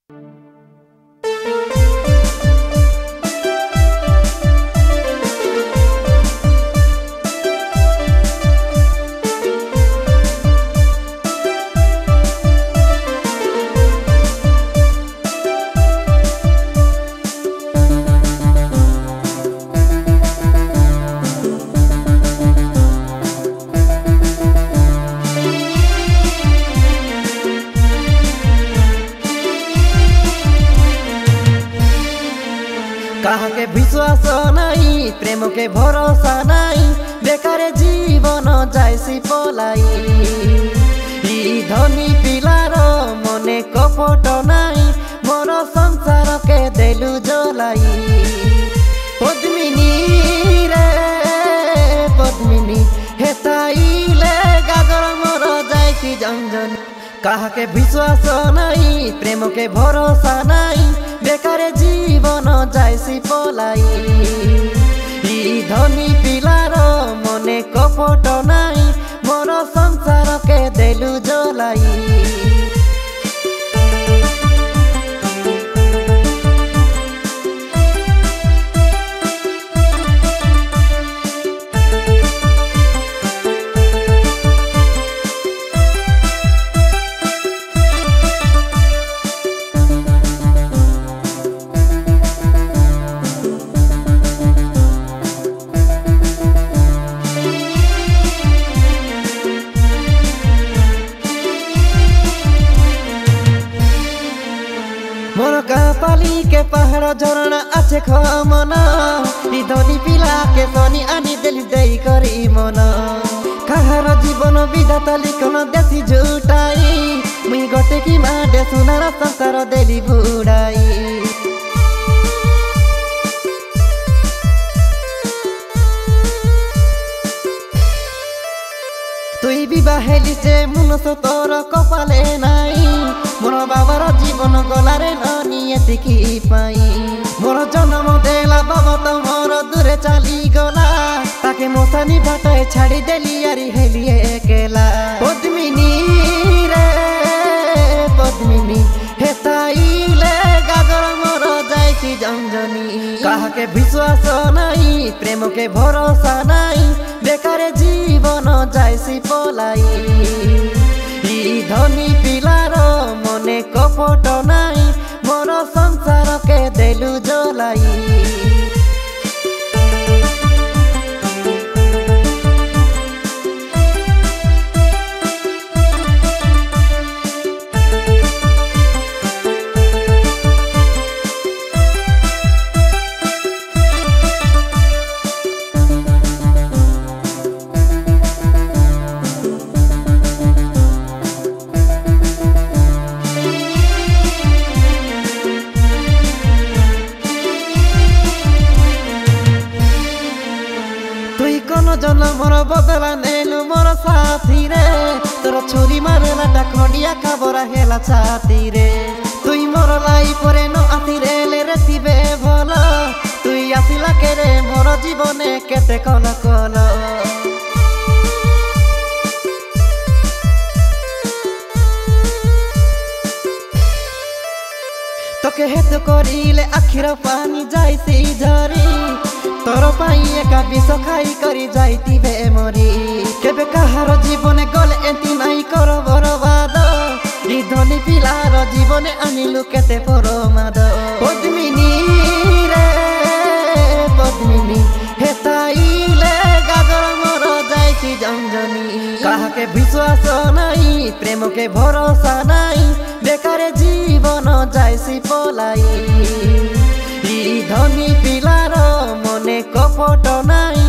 कहाँ के विश्वास नहीं, प्रेम के भरोसा नहीं, बेकार जीवन जाइसी पलाई। धनी पिलार मने कपट नहीं, मोर संसार के देलु जलाई। पद्मिनी रे पद्मिनी हेताइले गागर मोर जाइसी जंजन। कहाँ के विश्वास नहीं, प्रेम के भरोसा नहीं, बेकार जीवन जाइसी पलाई। धनी पिलार मने कपट नहीं, मोर संसार के देलु जलाई। मोर कापाली के पहाड़ झरना आछे खमना, धनी पिला के सनी आनी देली देई करी मन। काहार जीवन विधाता लिखन देसी झुटाई, मुई गटे कि माडे सुनार संसार देली बुड़ाई। तुई विवाहेली से मुनस तोर कपाले नाई, मोर बाबार जीवन गलारे नानी एतिकी पाई। मोर जन्म देला बाबा तो मोर दूरे चली गला, ताके मोसानी बाटे छाड़ी देली यारी हेली एकेला। पद्मिनी रे पद्मिनी हेताइले गागर मोर जाइसी जंजनी। कहाँ के विश्वास नहीं, प्रेम के भरोसा नहीं, बेकार जीवन जाइसी पलाई। धनी पिलार मने कपट नहीं, मोर संसार के देलु जलाई। जन मोर बदला नेलु मोर साथी रे, तोर छोरी मारला टा खंडिया खबरा हेला छाती रे। तुई मोर लाई परे न आती रे ले रेतिबे भल, तुई आसिला के रे मोर जीवने केते कल कल। तोके हेतु करिले आखिर पानी जाइसी झरी, तोर पाई एका विष खाई करी जाइती बेमरी। केबे काहार जीवने गले एंती नाई कर बरबाद, धनी पिलार जीवने आनिलु केते परमाद। पद्मिनी रे पद्मिनी हेताइले गागर मोर जाइसी जंजनी। कहाँ के विश्वास नहीं, प्रेम के भरोसा नहीं, बेकार जीवन जाइसी पलाई। धनी पिलार मने कपट नहीं,